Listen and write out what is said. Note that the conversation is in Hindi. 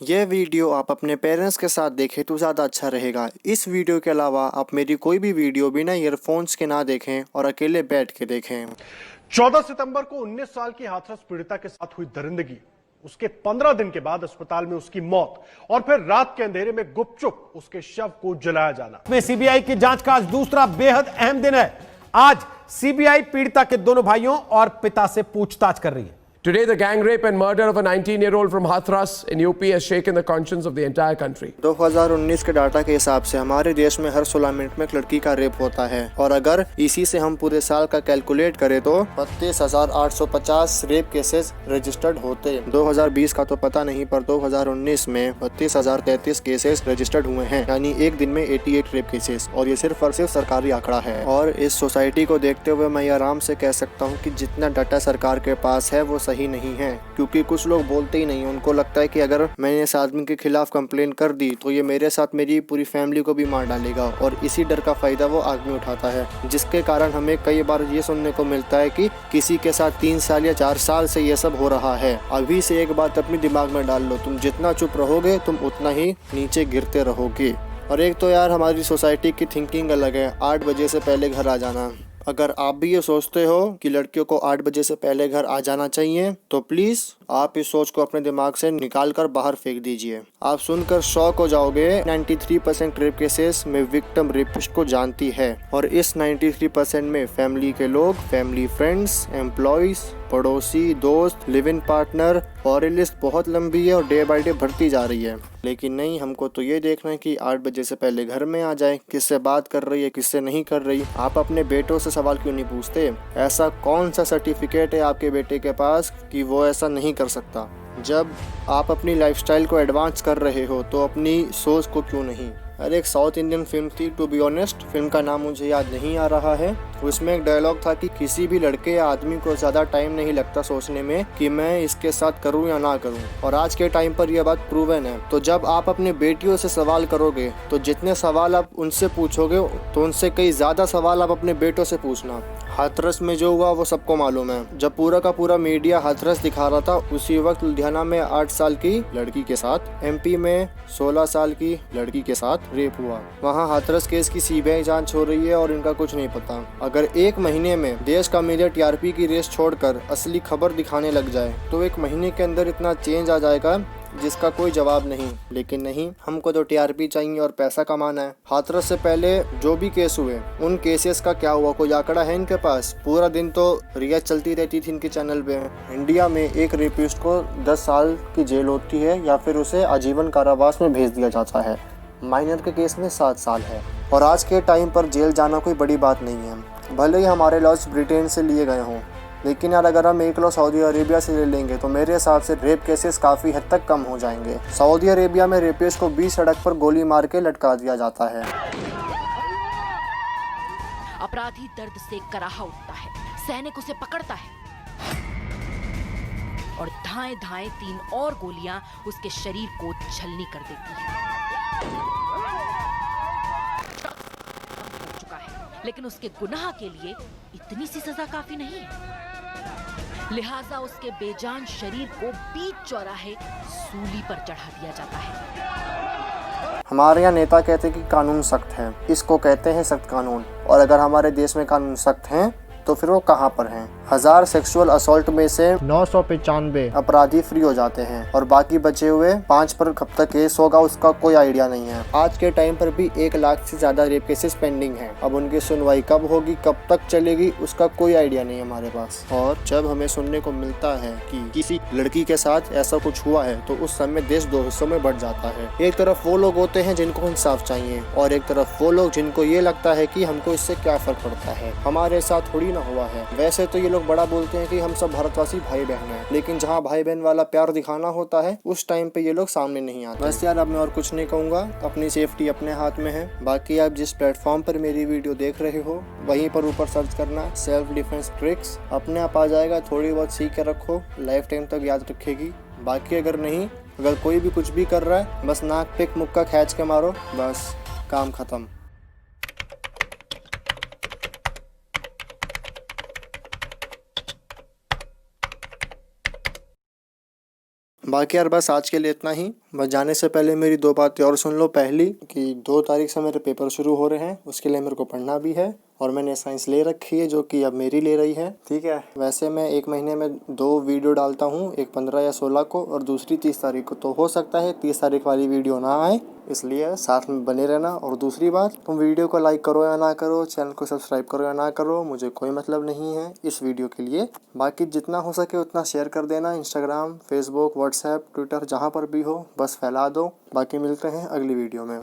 यह वीडियो आप अपने पेरेंट्स के साथ देखें तो ज़्यादा अच्छा रहेगा। इस वीडियो के अलावा आप मेरी कोई भी वीडियो बिना ईयरफोन्स के ना देखें और अकेले बैठ के देखें। 14 सितंबर को 19 साल की हाथरस पीड़िता के साथ हुई दरिंदगी, उसके 15 दिन के बाद अस्पताल में उसकी मौत और फिर रात के अंधेरे में गुपचुप उसके शव को जलाया जाना। में सीबीआई की जांच का आज दूसरा बेहद अहम दिन है। आज सीबीआई पीड़िता के दोनों भाइयों और पिता से पूछताछ कर रही है। Today, the gang rape and murder of a 19-year-old from Hathras in UP has shaken the conscience of the entire country. 2019 के डाटा के हिसाब से हमारे देश में हर 16 मिनट में एक लड़की का रेप होता है और अगर इसी से हम पूरे साल का कैलकुलेट करें तो 32,850 रेप केसेस रजिस्टर्ड होते। 2020 का तो पता नहीं, पर 2019 में 32,033 केसेस रजिस्टर्ड हुए हैं, यानी एक दिन में 88 रेप केसेस। और ये सिर्फ और सिर्फ सरकारी आंकड़ा है। और इस सोसाइटी को देखते हुए मैं आराम से कह सकता हूँ कि जितना डाटा सरकार के पास है वो ही नहीं है, क्योंकि कुछ लोग बोलते ही नहीं। उनको लगता है कि अगर मैंने इस आदमी के खिलाफ कंप्लेन कर दी तो ये मेरे साथ मेरी पूरी फैमिली को भी मार डालेगा, और इसी डर का फायदा वो आदमी उठाता है, जिसके कारण हमें कई बार ये सुनने को मिलता है कि किसी के साथ 3 साल या 4 साल से ये सब हो रहा है। अभी से एक बात अपनी दिमाग में डाल लो, तुम जितना चुप रहोगे तुम उतना ही नीचे गिरते रहोगे। और एक तो यार हमारी सोसाइटी की थिंकिंग अलग है, 8 बजे से पहले घर आ जाना। अगर आप भी ये सोचते हो कि लड़कियों को 8 बजे से पहले घर आ जाना चाहिए तो प्लीज़ आप इस सोच को अपने दिमाग से निकाल कर बाहर फेंक दीजिए। आप सुनकर शॉक हो जाओगे, 93% रेप केसेस में विक्टिम रेपिस्ट को जानती है, और इस 93% में फैमिली के लोग, फैमिली फ्रेंड्स, एम्प्लॉयज, पड़ोसी, दोस्त, लिव इन पार्टनर, और ये लिस्ट बहुत लंबी है और डे बाय डे बढ़ती जा रही है। लेकिन नहीं, हमको तो ये देखना है कि 8 बजे से पहले घर में आ जाए। किससे बात कर रही है, किससे नहीं कर रही। आप अपने बेटों से सवाल क्यों नहीं पूछते? ऐसा कौन सा सर्टिफिकेट है आपके बेटे के पास कि वो ऐसा नहीं कर सकता? जब आप अपनी लाइफस्टाइल को एडवांस कर रहे हो तो अपनी सोच को क्यों नहीं? अरे एक साउथ इंडियन फिल्म थी, टू बी ऑनेस्ट, फिल्म का नाम मुझे याद नहीं आ रहा है। उसमें एक डायलॉग था कि किसी भी लड़के या आदमी को ज़्यादा टाइम नहीं लगता सोचने में कि मैं इसके साथ करूं या ना करूं, और आज के टाइम पर यह बात प्रूवन है। तो जब आप अपने बेटियों से सवाल करोगे तो जितने सवाल आप उनसे पूछोगे तो उनसे कई ज़्यादा सवाल आप अपने बेटों से पूछना। हाथरस में जो हुआ वो सबको मालूम है। जब पूरा का पूरा मीडिया हाथरस दिखा रहा था, उसी वक्त लुधियाना में 8 साल की लड़की के साथ, एमपी में 16 साल की लड़की के साथ रेप हुआ। वहाँ हाथरस केस की सीबीआई जांच हो रही है और इनका कुछ नहीं पता। अगर एक महीने में देश का मीडिया टीआरपी की रेस छोड़कर असली खबर दिखाने लग जाए तो एक महीने के अंदर इतना चेंज आ जाएगा जिसका कोई जवाब नहीं। लेकिन नहीं, हमको तो टीआरपी चाहिए और पैसा कमाना है। हाथरस से पहले जो भी केस हुए, उन केसेस का क्या हुआ? कोई आंकड़ा है इनके पास? पूरा दिन तो रिया चलती रहती थी इनके चैनल पे। इंडिया में एक रेपिस्ट को 10 साल की जेल होती है या फिर उसे आजीवन कारावास में भेज दिया जाता है। माइनर के केस में 7 साल है, और आज के टाइम पर जेल जाना कोई बड़ी बात नहीं है। भले ही हमारे लॉज ब्रिटेन से लिए गए हों, लेकिन यार अगर हम एक लॉ सऊदी अरेबिया से ले लेंगे तो मेरे हिसाब से रेप केसेस काफ़ी हद तक कम हो जाएंगे। सऊदी अरेबिया में रेपिस्ट को 20 सड़क पर गोली मार के लटका दिया जाता है। अपराधी दर्द से कराहा उठता है, सैनिक उसे पकड़ता है और धाए धाए 3 और गोलियां उसके शरीर को छलनी कर देती है। चुका है, लेकिन उसके गुनाह के लिए इतनी सी सजा काफी नहीं है। लिहाजा उसके बेजान शरीर को बीच चौराहे सूली पर चढ़ा दिया जाता है। हमारे यहाँ नेता कहते हैं कि कानून सख्त है, इसको कहते हैं सख्त कानून। और अगर हमारे देश में कानून सख्त हैं तो फिर वो कहाँ पर हैं? 1000 सेक्सुअल असॉल्ट में से 995 अपराधी फ्री हो जाते हैं, और बाकी बचे हुए 5 पर कब तक केस होगा उसका कोई आइडिया नहीं है। आज के टाइम पर भी 1 लाख से ज्यादा रेप केसेस पेंडिंग हैं। अब उनकी सुनवाई कब होगी, कब तक चलेगी, उसका कोई आइडिया नहीं है हमारे पास। और जब हमें सुनने को मिलता है कि किसी लड़की के साथ ऐसा कुछ हुआ है तो उस समय देश 2 हिस्सों में बढ़ जाता है। एक तरफ वो लोग होते हैं जिनको इंसाफ चाहिए, और एक तरफ वो लोग जिनको ये लगता है कि हमको इससे क्या फर्क पड़ता है, हमारे साथ थोड़ी हुआ है। वैसे तो ये लोग बड़ा बोलते हैं कि हम सब भारतवासी भाई बहन हैं, लेकिन जहाँ भाई बहन वाला प्यार दिखाना होता है उस टाइम पे ये लोग सामने नहीं आते। बस यार अब मैं और कुछ नहीं कहूँगा, अपनी सेफ्टी अपने हाथ में है। बाकी आप जिस प्लेटफॉर्म पर मेरी वीडियो देख रहे हो वहीं पर ऊपर सर्च करना सेल्फ डिफेंस ट्रिक्स, अपने आप आ जाएगा। थोड़ी बहुत सीख के रखो, लाइफ टाइम तक याद रखेगी। बाकी अगर नहीं, अगर कोई भी कुछ भी कर रहा है, बस नाक पे एक मुक्का खींच के मारो, बस काम खत्म। बाकी यार बस आज के लिए इतना ही। बस जाने से पहले मेरी 2 बातें और सुन लो। पहली कि 2 तारीख से मेरे पेपर शुरू हो रहे हैं, उसके लिए मेरे को पढ़ना भी है और मैंने साइंस ले रखी है जो कि अब मेरी ले रही है, ठीक है। वैसे मैं 1 महीने में 2 वीडियो डालता हूँ, एक 15 या 16 को और दूसरी 30 तारीख को। तो हो सकता है 30 तारीख वाली वीडियो ना आए, इसलिए साथ में बने रहना। और दूसरी बात, तुम वीडियो को लाइक करो या ना करो, चैनल को सब्सक्राइब करो या ना करो, मुझे कोई मतलब नहीं है इस वीडियो के लिए। बाकी जितना हो सके उतना शेयर कर देना, इंस्टाग्राम, फेसबुक, व्हाट्सएप, ट्विटर, जहाँ पर भी हो बस फैला दो। बाकी मिलते हैं अगली वीडियो में।